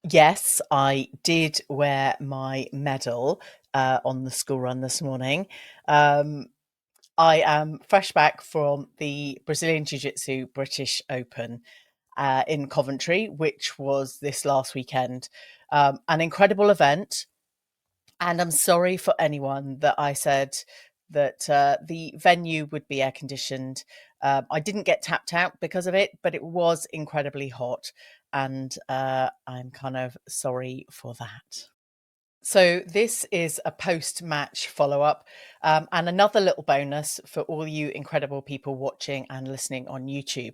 Yes, I did wear my medal on the school run this morning. Um, I am fresh back from the Brazilian Jiu Jitsu British Open in Coventry, which was this last weekend. An incredible event. And I'm sorry for anyone that I said that the venue would be air conditioned. I didn't get tapped out because of it, but it was incredibly hot. And I'm kind of sorry for that. So, this is a post match follow up and another little bonus for all you incredible people watching and listening on YouTube.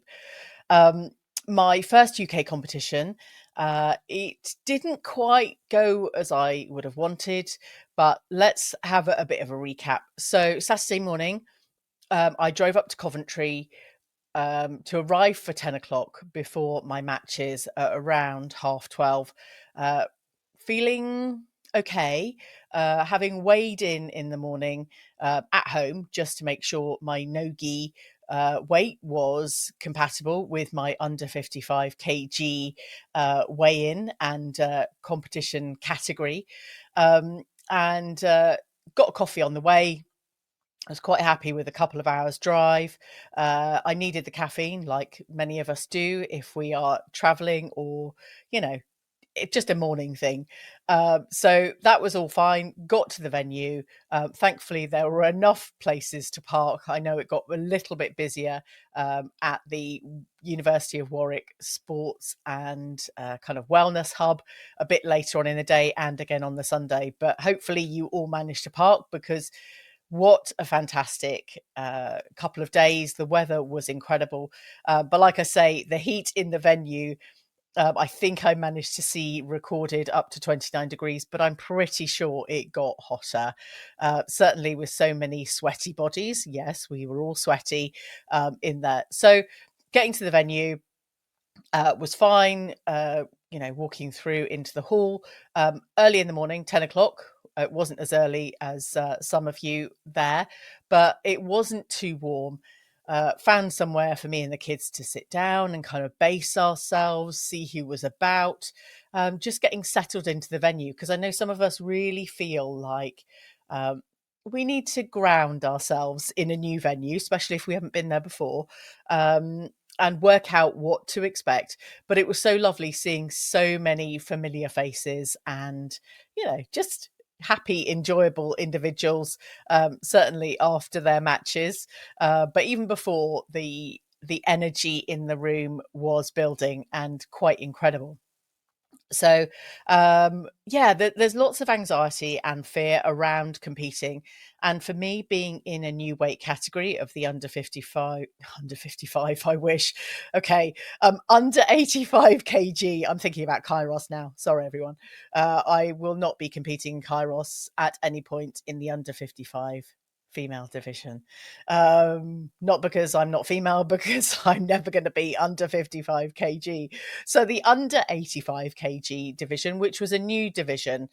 Um, my first UK competition, it didn't quite go as I would have wanted, but let's have a bit of a recap. So, Saturday morning, I drove up to Coventry to arrive for 10 o'clock before my matches at around half 12. Uh, Feeling okay, having weighed in the morning at home just to make sure my no-gi weight was compatible with my under 55 kg weigh-in and competition category. And got a coffee on the way. I was quite happy with a couple of hours drive. I needed the caffeine, like many of us do, if we are traveling or, you know, just a morning thing. So that was all fine. Got to the venue. Thankfully, there were enough places to park. I know it got a little bit busier at the University of Warwick Sports and kind of Wellness Hub a bit later on in the day and again on the Sunday. But hopefully, you all managed to park because what a fantastic couple of days. The weather was incredible. But like I say, the heat in the venue, I think I managed to see recorded up to 29 degrees, but I'm pretty sure it got hotter. Certainly with so many sweaty bodies. Yes, we were all sweaty in there. So getting to the venue was fine. Walking through into the hall early in the morning, 10 o'clock. It wasn't as early as some of you there, but it wasn't too warm. Found somewhere for me and the kids to sit down and kind of base ourselves, see who was about, just getting settled into the venue. Because I know some of us really feel like um, we need to ground ourselves in a new venue, especially if we haven't been there before. And work out what to expect. But it was so lovely seeing so many familiar faces and, just happy, enjoyable individuals, certainly after their matches. But even before, the energy in the room was building and quite incredible. So, yeah, there's lots of anxiety and fear around competing. And for me, being in a new weight category of the under 55, I wish. Okay, under 85 kg. I'm thinking about Kairos now. Sorry, everyone. I will not be competing in Kairos at any point in the under 55 female division. Not because I'm not female, because I'm never going to be under 55 kg. So the under 85 kg division, which was a new division,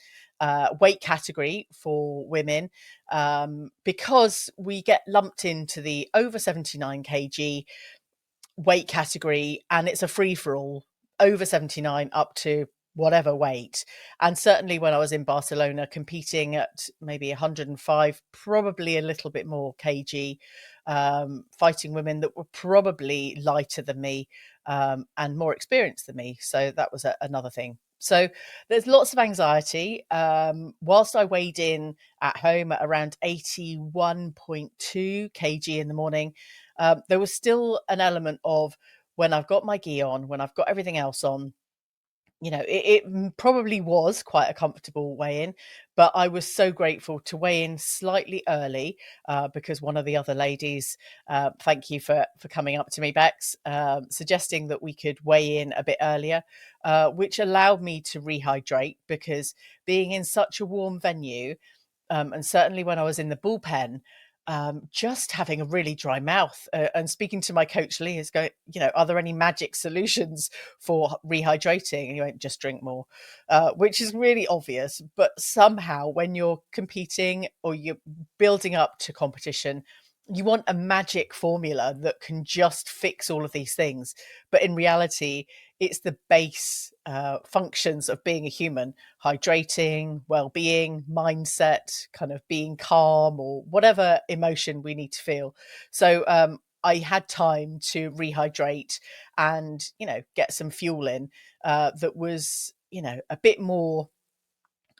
weight category for women, because we get lumped into the over 79 kg weight category, and it's a free for all over 79 up to whatever weight. And certainly when I was in Barcelona competing at maybe 105, probably a little bit more kg, fighting women that were probably lighter than me and more experienced than me. So that was another thing. So there's lots of anxiety. Whilst I weighed in at home at around 81.2 kg in the morning, there was still an element of when I've got my gi on, when I've got everything else on, it probably was quite a comfortable weigh in, but I was so grateful to weigh in slightly early because one of the other ladies, thank you for coming up to me, Bex, suggesting that we could weigh in a bit earlier, which allowed me to rehydrate because being in such a warm venue, and certainly when I was in the bullpen, just having a really dry mouth and speaking to my coach Lee is going, are there any magic solutions for rehydrating? And you won't just drink more, which is really obvious. But somehow when you're competing or you're building up to competition, you want a magic formula that can just fix all of these things. But in reality, it's the base functions of being a human: hydrating, well-being, mindset, kind of being calm, or whatever emotion we need to feel. So I had time to rehydrate and, get some fuel in that was, a bit more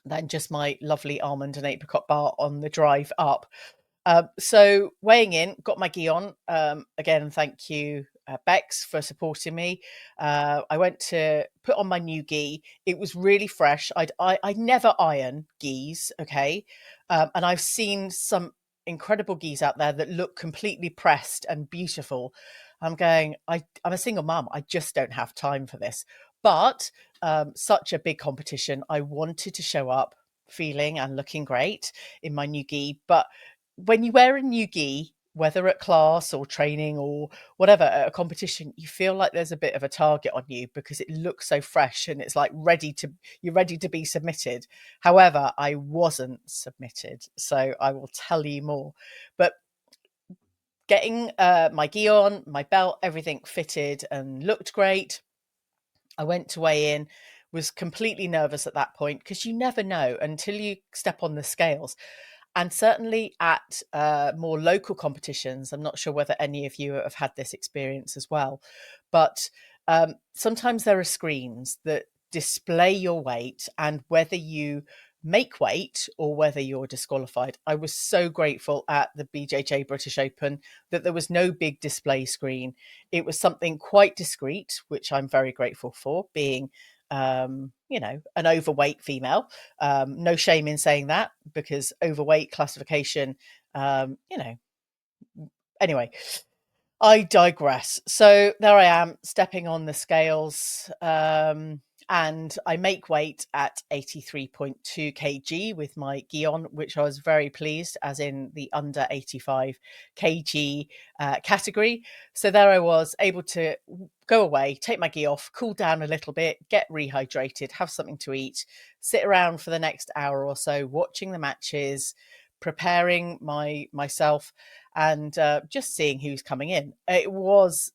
than just my lovely almond and apricot bar on the drive up. So weighing in, got my gi on. Again, thank you, Bex, for supporting me. I went to put on my new gi. It was really fresh. I never iron gis, okay, and I've seen some incredible gis out there that look completely pressed and beautiful. I'm going. I'm a single mum. I just don't have time for this. But such a big competition. I wanted to show up feeling and looking great in my new gi, but when you wear a new gi, whether at class or training or whatever, at a competition, you feel like there's a bit of a target on you because it looks so fresh and it's like you're ready to be submitted. However, I wasn't submitted, so I will tell you more. But getting my gi on, my belt, everything fitted and looked great. I went to weigh in, was completely nervous at that point because you never know until you step on the scales. And certainly at more local competitions, I'm not sure whether any of you have had this experience as well, but sometimes there are screens that display your weight and whether you make weight or whether you're disqualified. I was so grateful at the BJJ British Open that there was no big display screen. It was something quite discreet, which I'm very grateful for, being an overweight female. No shame in saying that because overweight classification, anyway, I digress. So there I am stepping on the scales. And I make weight at 83.2 kg with my gi on, which I was very pleased, as in the under 85 kg category. So there I was able to go away, take my gi off, cool down a little bit, get rehydrated, have something to eat, sit around for the next hour or so, watching the matches, preparing myself and just seeing who's coming in. It was,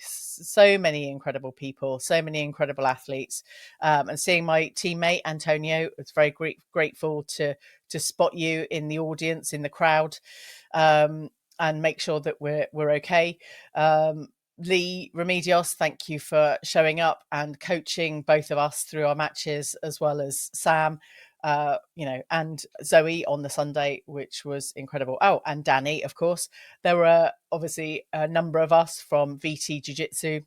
so many incredible people, so many incredible athletes, and seeing my teammate Antonio. It's very grateful to spot you in the audience, in the crowd, and make sure that we're okay. Lee Remedios, thank you for showing up and coaching both of us through our matches, as well as Sam. And Zoe on the Sunday, which was incredible. Oh, and Danny, of course. There were obviously a number of us from VT Jiu Jitsu.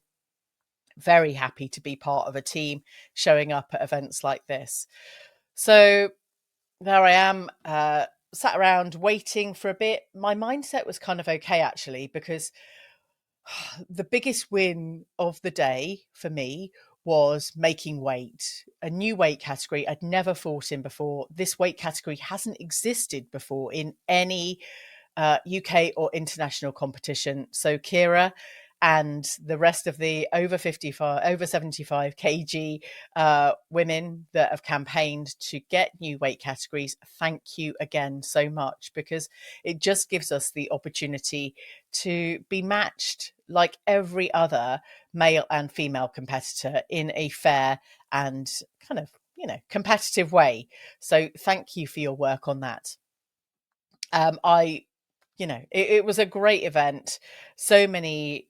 Very happy to be part of a team showing up at events like this. So there I am, sat around waiting for a bit. My mindset was kind of okay, actually, because the biggest win of the day for me was making weight, a new weight category I'd never fought in before. This weight category hasn't existed before in any UK or international competition. So Kira and the rest of the over 55, over 75 kg women that have campaigned to get new weight categories, thank you again so much, because it just gives us the opportunity to be matched like every other male and female competitor in a fair and kind of, competitive way. So thank you for your work on that. It was a great event. So many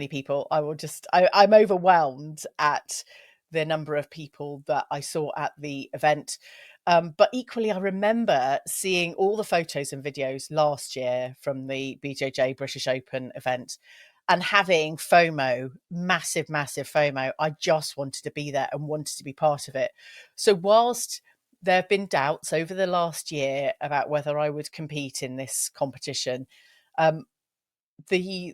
people. I'm overwhelmed at the number of people that I saw at the event. But equally, I remember seeing all the photos and videos last year from the BJJ British Open event and having FOMO, massive, massive FOMO. I just wanted to be there and wanted to be part of it. So whilst there have been doubts over the last year about whether I would compete in this competition, um, the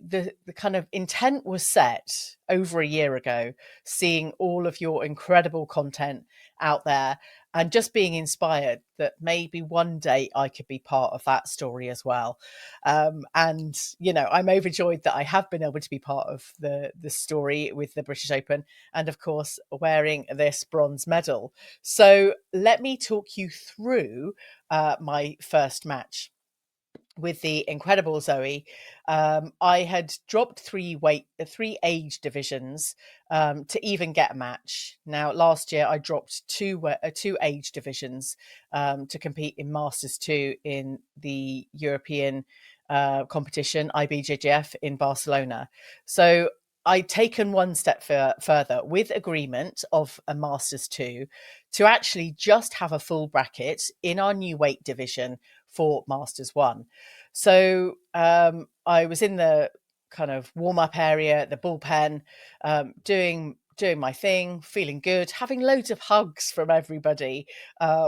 kind of intent was set over a year ago, seeing all of your incredible content out there and just being inspired that maybe one day I could be part of that story as well. And I'm overjoyed that I have been able to be part of the story with the British Open, and of course wearing this bronze medal. So let me talk you through my first match. with the incredible Zoe. I had dropped three age divisions to even get a match. Now, last year I dropped two age divisions to compete in Masters 2 in the European competition, IBJJF in Barcelona. So I'd taken one step further with agreement of a Masters 2 to actually just have a full bracket in our new weight division for Masters 1. So I was in the kind of warm up area, the bullpen, doing my thing, feeling good, having loads of hugs from everybody,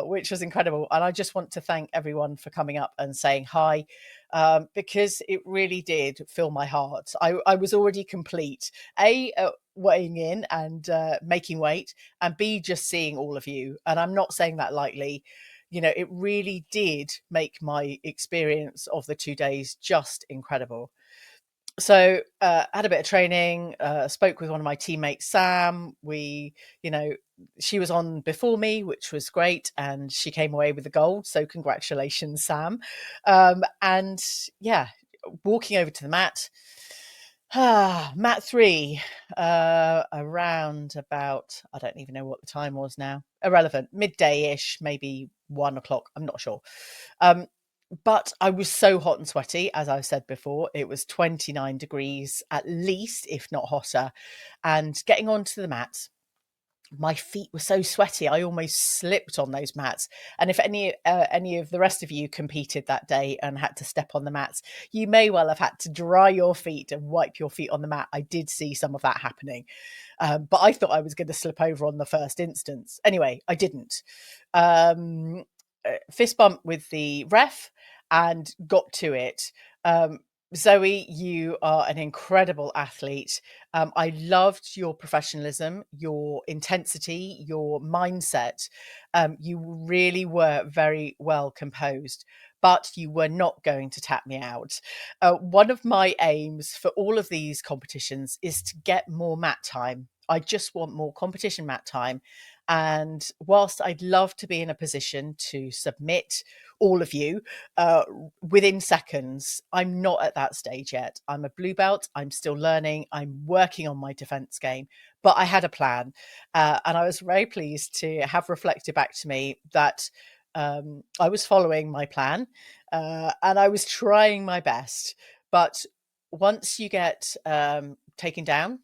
which was incredible. And I just want to thank everyone for coming up and saying hi. Because it really did fill my heart. I was already complete. Weighing in and making weight, and B, just seeing all of you. And I'm not saying that lightly. It really did make my experience of the 2 days just incredible. So had a bit of training, spoke with one of my teammates, Sam. She was on before me, which was great, and she came away with the gold. So congratulations, Sam. And yeah, walking over to the mat. Mat 3, around about, I don't even know what the time was now. Irrelevant, midday-ish, maybe 1 o'clock. I'm not sure. But I was so hot and sweaty, as I've said before. It was 29 degrees at least, if not hotter. And getting onto the mat, my feet were so sweaty, I almost slipped on those mats. And if any of the rest of you competed that day and had to step on the mats, you may well have had to dry your feet and wipe your feet on the mat. I did see some of that happening. But I thought I was going to slip over on the first instance. Anyway, I didn't. Fist bump with the ref and got to it. Zoe, you are an incredible athlete. I loved your professionalism, your intensity, your mindset. You really were very well composed, but you were not going to tap me out. One of my aims for all of these competitions is to get more mat time. I just want more competition mat time. And whilst I'd love to be in a position to submit all of you within seconds, I'm not at that stage yet. I'm a blue belt. I'm still learning. I'm working on my defense game, but I had a plan. And I was very pleased to have reflected back to me that I was following my plan and I was trying my best. But once you get taken down,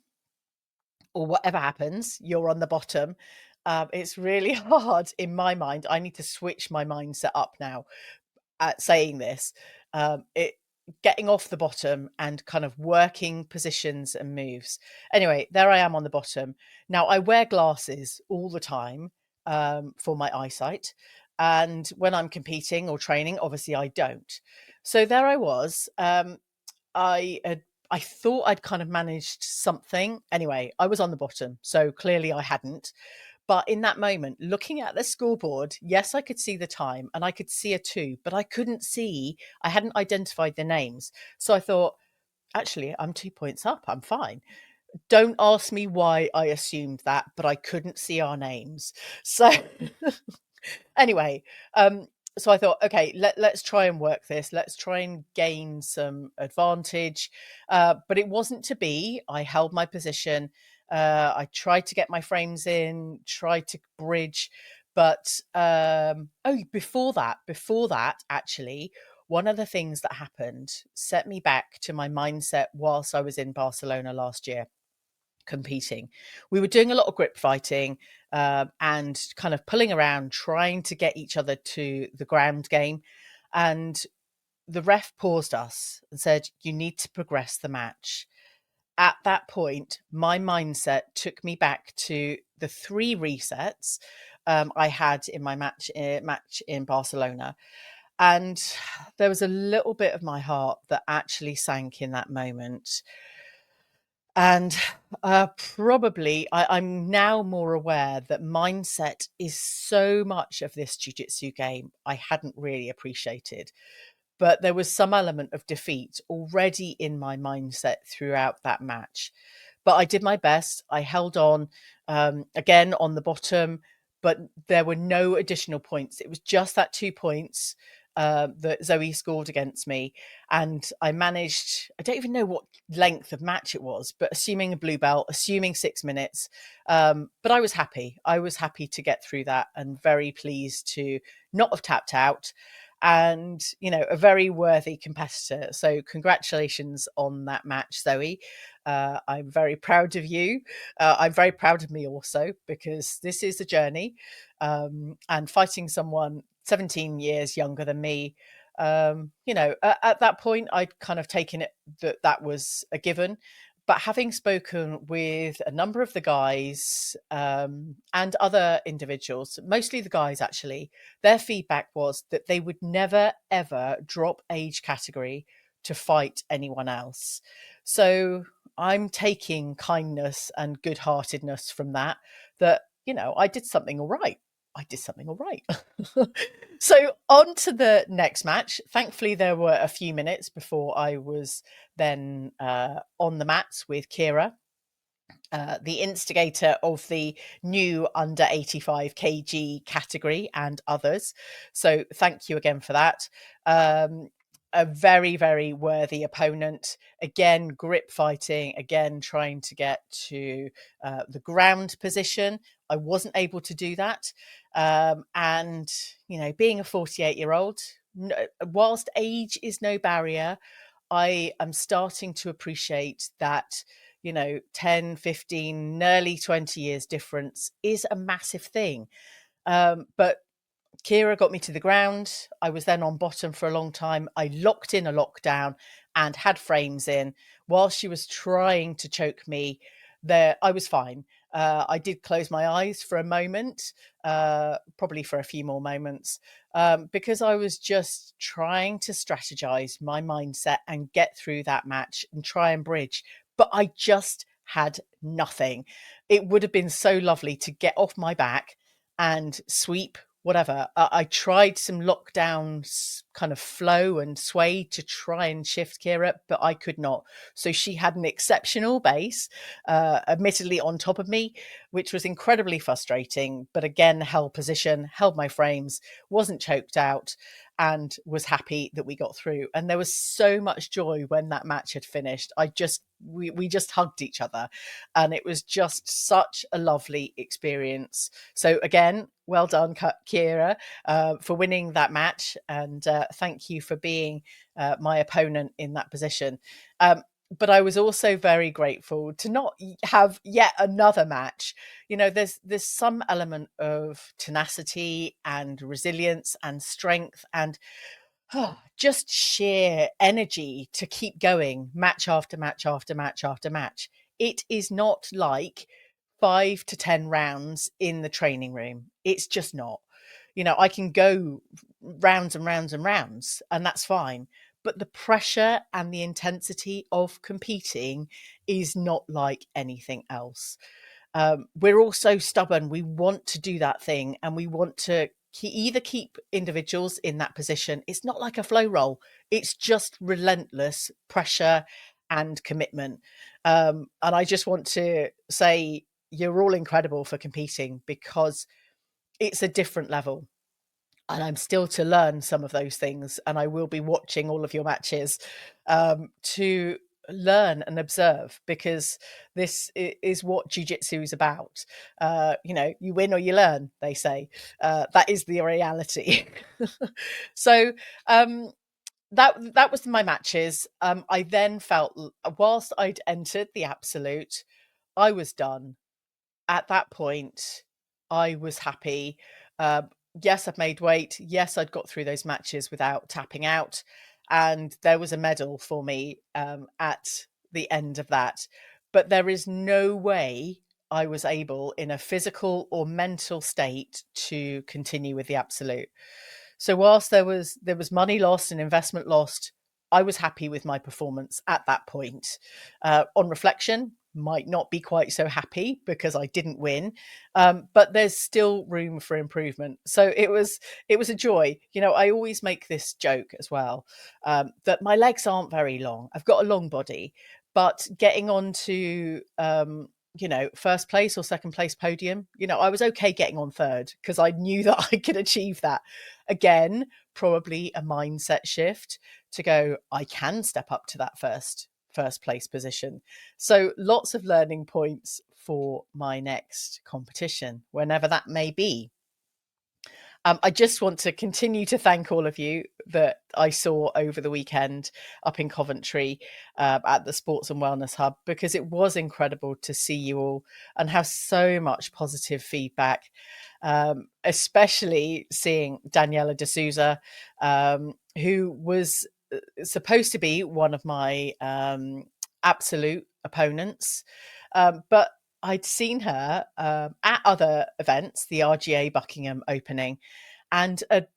or whatever happens, you're on the bottom. It's really hard in my mind. I need to switch my mindset up now at saying this. It Getting off the bottom and kind of working positions and moves. Anyway, there I am on the bottom. Now I wear glasses all the time for my eyesight. And when I'm competing or training, obviously I don't. So there I was. I thought I'd kind of managed something. Anyway, I was on the bottom, so clearly I hadn't. But in that moment, looking at the scoreboard, yes, I could see the time and I could see a 2, but I hadn't identified the names. So I thought, actually, I'm 2 points up. I'm fine. Don't ask me why I assumed that, but I couldn't see our names. So anyway, so I thought, okay, let's try and work this. Let's try and gain some advantage. But it wasn't to be. I held my position. I tried to get my frames in, tried to bridge. But before that, actually, one of the things that happened set me back to my mindset whilst I was in Barcelona last year competing. We were doing a lot of grip fighting and kind of pulling around, trying to get each other to the ground game. And the ref paused us and said, "You need to progress the match." At that point, my mindset took me back to the 3 resets I had in my match in Barcelona. And there was a little bit of my heart that actually sank in that moment. And probably I'm now more aware that mindset is so much of this jiu-jitsu game I hadn't really appreciated. But there was some element of defeat already in my mindset throughout that match. But I did my best. I held on, again on the bottom, but there were no additional points. It was just that 2 points. that Zoe scored against me, and I managed, I don't even know what length of match it was, but assuming a blue belt, assuming 6 minutes, but I was happy. I was happy to get through that and very pleased to not have tapped out, and a very worthy competitor. So congratulations on that match, Zoe. I'm very proud of you. I'm very proud of me also, because this is a journey, and fighting someone 17 years younger than me. At that point, I'd kind of taken it that that was a given. But having spoken with a number of the guys, and other individuals, mostly the guys actually, their feedback was that they would never, ever drop age category to fight anyone else. So I'm taking kindness and good heartedness from that, I did something all right. I did something all right. So on to the next match. Thankfully, there were a few minutes before I was then on the mats with Kira, the instigator of the new under 85 kg category and others. So thank you again for that. A very, very worthy opponent. Again, grip fighting, again, trying to get to the ground position. I wasn't able to do that. And, being a 48-year-old, whilst age is no barrier, I am starting to appreciate that 10, 15, nearly 20 years difference is a massive thing. But Kira got me to the ground. I was then on bottom for a long time. I locked in a lockdown and had frames in while she was trying to choke me. There, I was fine. I did close my eyes for a moment, probably for a few more moments, because I was just trying to strategize my mindset and get through that match and try and bridge. But I just had nothing. It would have been so lovely to get off my back and sweep whatever. I tried some lockdown kind of flow and sway to try and shift Kira, but I could not. So she had an exceptional base, admittedly on top of me, which was incredibly frustrating, but again, held position, held my frames, wasn't choked out, and was happy that we got through. And there was so much joy when that match had finished. We just hugged each other, and it was just such a lovely experience. So again, well done, Kira, for winning that match, and thank you for being my opponent in that position. But I was also very grateful to not have yet another match. There's some element of tenacity and resilience and strength and just sheer energy to keep going match after match after match after match. It is not like 5 to 10 rounds in the training room. It's just not. I can go rounds and rounds and rounds, and that's fine. But the pressure and the intensity of competing is not like anything else. We're all so stubborn. We want to do that thing, and we want to either keep individuals in that position. It's not like a flow roll. It's just relentless pressure and commitment. And I just want to say you're all incredible for competing, because it's a different level. And I'm still to learn some of those things. And I will be watching all of your matches to learn and observe, because this is what jiu-jitsu is about. You win or you learn, they say. That is the reality. So that was my matches. I then felt, whilst I'd entered the absolute, I was done. At that point, I was happy. Yes, I'd made weight. Yes, I'd got through those matches without tapping out. And there was a medal for me at the end of that. But there is no way I was able, in a physical or mental state, to continue with the absolute. So whilst there was money lost and investment lost, I was happy with my performance at that point. On reflection, might not be quite so happy because I didn't win, but there's still room for improvement. So it was a joy. I always make this joke as well, that my legs aren't very long. I've got a long body, but getting onto first place or second place podium. I was okay getting on third because I knew that I could achieve that. Again, probably a mindset shift to go, I can step up to that first place position. So lots of learning points for my next competition, whenever that may be. I just want to continue to thank all of you that I saw over the weekend up in Coventry at the Sports and Wellness Hub, because it was incredible to see you all and have so much positive feedback, especially seeing Daniela D'Souza, who was supposed to be one of my absolute opponents. But I'd seen her at other events, the RGA Buckingham opening, and had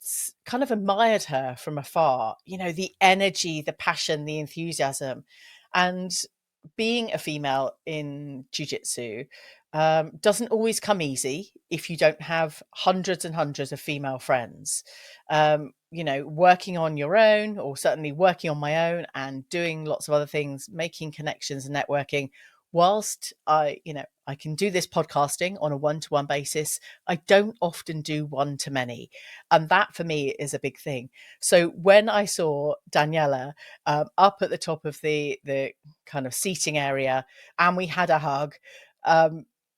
kind of admired her from afar, the energy, the passion, the enthusiasm. And being a female in jiu-jitsu doesn't always come easy if you don't have hundreds and hundreds of female friends. Working on your own, or certainly working on my own and doing lots of other things, making connections and networking, whilst I can do this podcasting on a one-to-one basis, I don't often do one-to-many. And that for me is a big thing. So when I saw Daniela up at the top of the kind of seating area and we had a hug,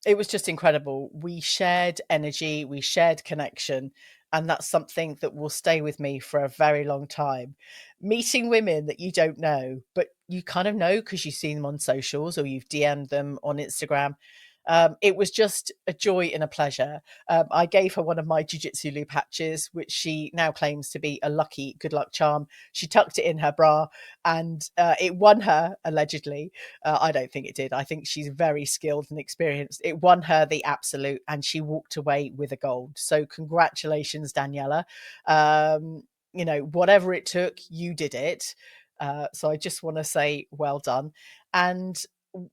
it was just incredible. We shared energy, we shared connection. And that's something that will stay with me for a very long time. Meeting women that you don't know, but you kind of know because you've seen them on socials or you've DM'd them on Instagram. It was just a joy and a pleasure. I gave her one of my Jiu Jitsu Lou patches, which she now claims to be a lucky good luck charm. She tucked it in her bra and it won her, allegedly. I don't think it did. I think she's very skilled and experienced. It won her the absolute, and she walked away with a gold. So congratulations, Daniela. Whatever it took, you did it. So I just want to say well done. And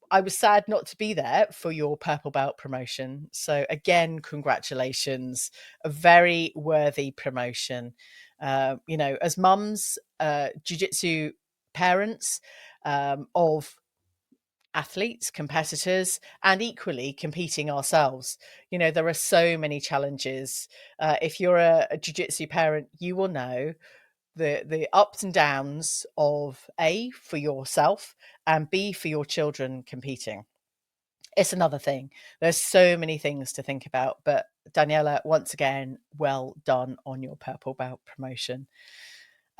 I was sad not to be there for your purple belt promotion. So again, congratulations. A very worthy promotion. As mums, jiu-jitsu parents of athletes, competitors, and equally competing ourselves. There are so many challenges. If you're a jiu-jitsu parent, you will know the ups and downs of A, for yourself, and B, for your children competing. It's another thing. There's so many things to think about. But Daniela, once again, well done on your purple belt promotion.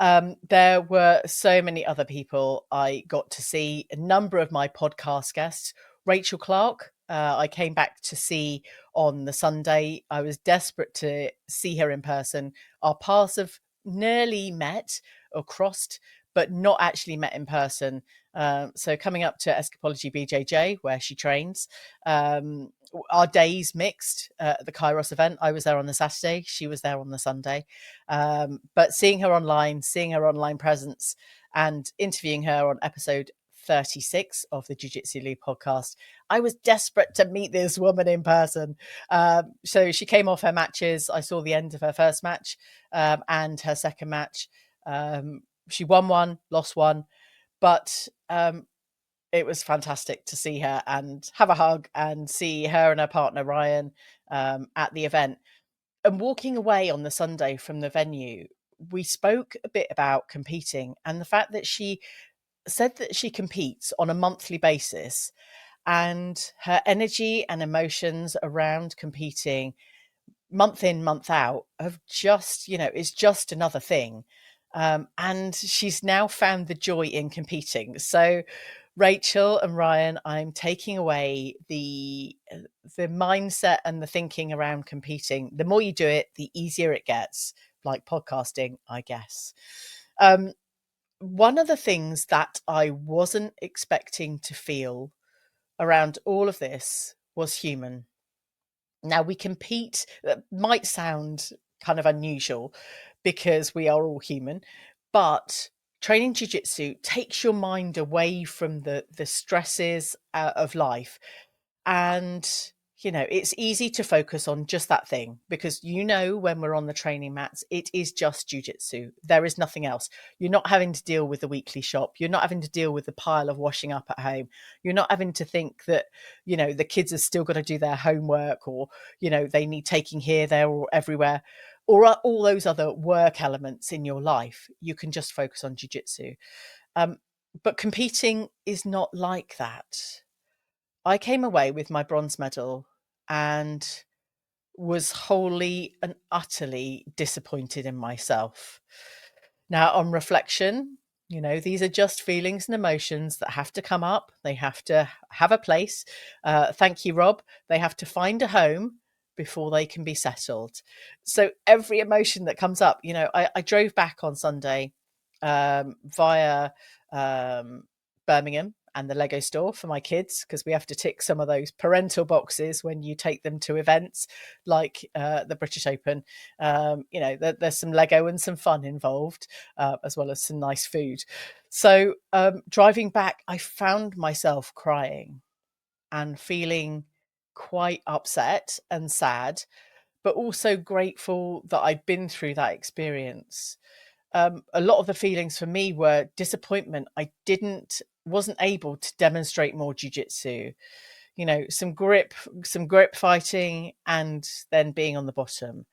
There were so many other people I got to see. A number of my podcast guests. Rachel Clark, I came back to see on the Sunday. I was desperate to see her in person. Our paths have nearly met or crossed, but not actually met in person. So coming up to Escapology BJJ, where she trains, our days mixed at the Kairos event. I was there on the Saturday. She was there on the Sunday. But seeing her online presence, and interviewing her on episode 36 of the Jiu Jitsu Lou podcast, I was desperate to meet this woman in person. So she came off her matches. I saw the end of her first match and her second match. She won one, lost one, but it was fantastic to see her and have a hug and see her and her partner Ryan at the event. And walking away on the Sunday from the venue, we spoke a bit about competing and the fact that she said that she competes on a monthly basis, and her energy and emotions around competing month in, month out of just, it's just another thing. And she's now found the joy in competing. So Rachel and Ryan, I'm taking away the mindset and the thinking around competing. The more you do it, the easier it gets, like podcasting, I guess. One of the things that I wasn't expecting to feel around all of this was human. Now, we compete, that might sound kind of unusual because we are all human, but training jiu-jitsu takes your mind away from the stresses of life, and it's easy to focus on just that thing because when we're on the training mats, it is just jujitsu. There is nothing else. You're not having to deal with the weekly shop. You're not having to deal with the pile of washing up at home. You're not having to think that, the kids are still got to do their homework or, they need taking here, there, or everywhere, or all those other work elements in your life. You can just focus on jujitsu. Um, but competing is not like that. I came away with my bronze medal and was wholly and utterly disappointed in myself. Now, on reflection, these are just feelings and emotions that have to come up. They have to have a place. Thank you, Rob. They have to find a home before they can be settled. So every emotion that comes up, I drove back on Sunday via Birmingham and the Lego store for my kids because we have to tick some of those parental boxes when you take them to events like the British Open. There's some Lego and some fun involved, as well as some nice food. So driving back, I found myself crying and feeling quite upset and sad, but also grateful that I'd been through that experience. A lot of the feelings for me were disappointment. I wasn't able to demonstrate more jujitsu. Some grip fighting, and then being on the bottom.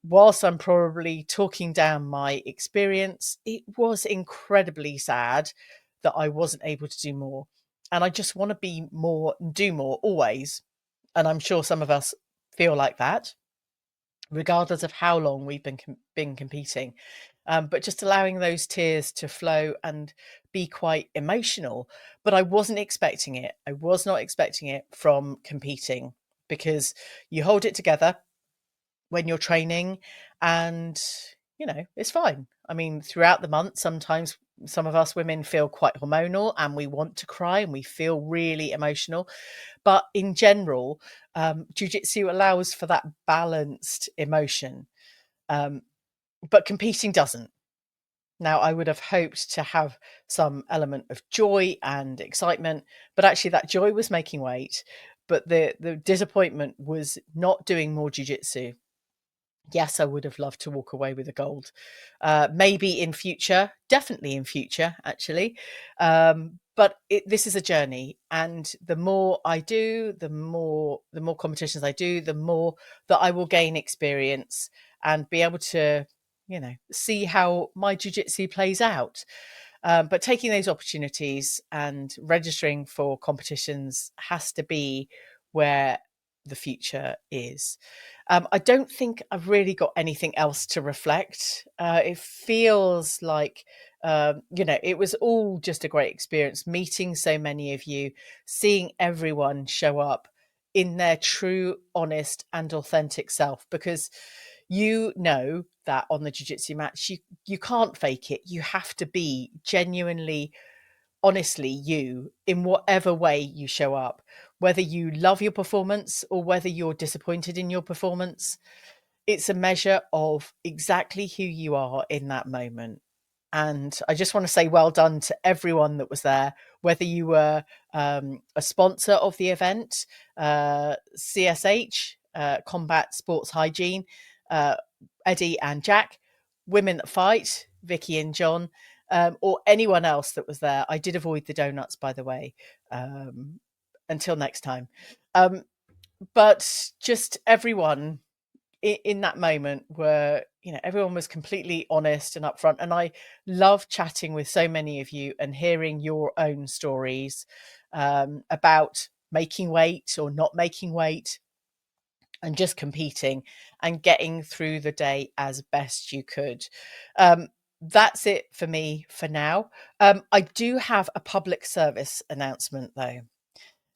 Whilst I'm probably talking down my experience, it was incredibly sad that I wasn't able to do more. And I just want to be more and do more always. And I'm sure some of us feel like that, regardless of how long we've been competing. But just allowing those tears to flow and be quite emotional. But I wasn't expecting it. I was not expecting it from competing because you hold it together when you're training and, it's fine. I mean, throughout the month, sometimes some of us women feel quite hormonal and we want to cry and we feel really emotional. But in general, jiu-jitsu allows for that balanced emotion. But competing doesn't. Now, I would have hoped to have some element of joy and excitement, but actually that joy was making weight. But the disappointment was not doing more jiu-jitsu. Yes, I would have loved to walk away with a gold. Maybe in future, definitely in future, actually. But this is a journey, and the more I do, the more competitions I do, the more that I will gain experience and be able to, see how my jiu-jitsu plays out. But taking those opportunities and registering for competitions has to be where the future is. I don't think I've really got anything else to reflect. It feels like, it was all just a great experience meeting so many of you, seeing everyone show up in their true, honest, and authentic self, because that on the jiu-jitsu match, you can't fake it. You have to be genuinely, honestly you in whatever way you show up, whether you love your performance or whether you're disappointed in your performance. It's a measure of exactly who you are in that moment. And I just want to say well done to everyone that was there, whether you were a sponsor of the event, CSH, Combat Sports Hygiene, Eddie and Jack, Women That Fight, Vicky and John, or anyone else that was there. I did avoid the donuts, by the way. Until next time. But just everyone in that moment were, everyone was completely honest and upfront. And I love chatting with so many of you and hearing your own stories about making weight or not making weight and just competing and getting through the day as best you could. That's it for me for now. I do have a public service announcement though.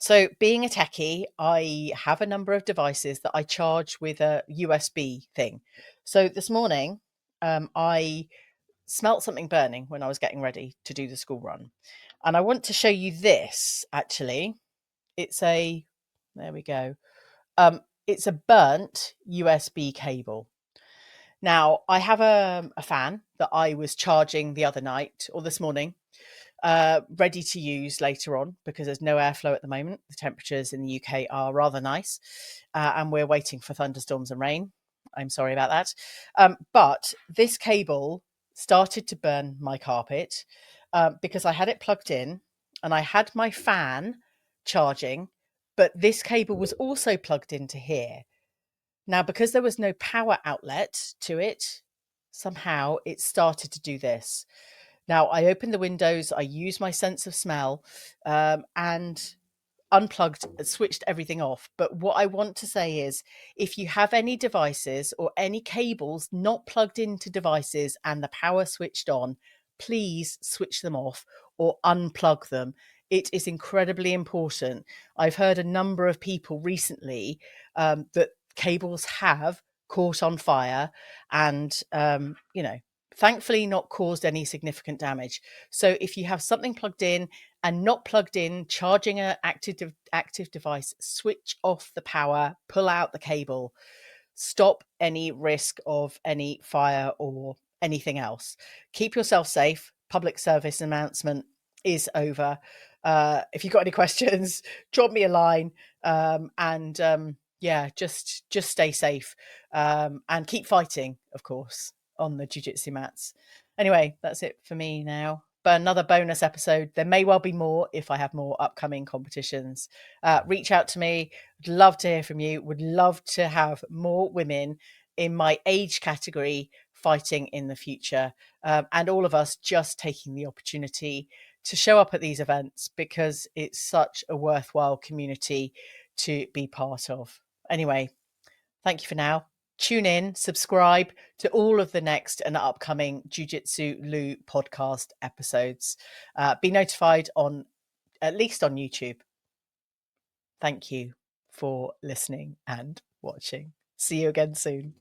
So being a techie, I have a number of devices that I charge with a USB thing. So this morning, I smelt something burning when I was getting ready to do the school run. And I want to show you this, actually. There we go. It's a burnt USB cable. Now, I have a fan that I was charging the other night or this morning, ready to use later on because there's no airflow at the moment. The temperatures in the UK are rather nice, and we're waiting for thunderstorms and rain. I'm sorry about that. But this cable started to burn my carpet because I had it plugged in and I had my fan charging, but this cable was also plugged into here. Now, because there was no power outlet to it, somehow it started to do this. Now, I opened the windows, I used my sense of smell, and unplugged, switched everything off. But what I want to say is if you have any devices or any cables not plugged into devices and the power switched on, please switch them off or unplug them. It is incredibly important. I've heard a number of people recently that cables have caught on fire and, thankfully not caused any significant damage. So if you have something plugged in and not plugged in, charging an active device, switch off the power, pull out the cable, stop any risk of any fire or anything else. Keep yourself safe. Public service announcement is over. If you've got any questions, drop me a line, yeah, just stay safe, and keep fighting, of course, on the jiu-jitsu mats. Anyway, that's it for me now. But another bonus episode. There may well be more if I have more upcoming competitions. Reach out to me. Would love to hear from you. Would love to have more women in my age category fighting in the future, and all of us just taking the opportunity to show up at these events because it's such a worthwhile community to be part of. Anyway, thank you for now. Tune in, subscribe to all of the next and upcoming Jiu Jitsu Lou podcast episodes. Be notified on, at least on YouTube. Thank you for listening and watching. See you again soon.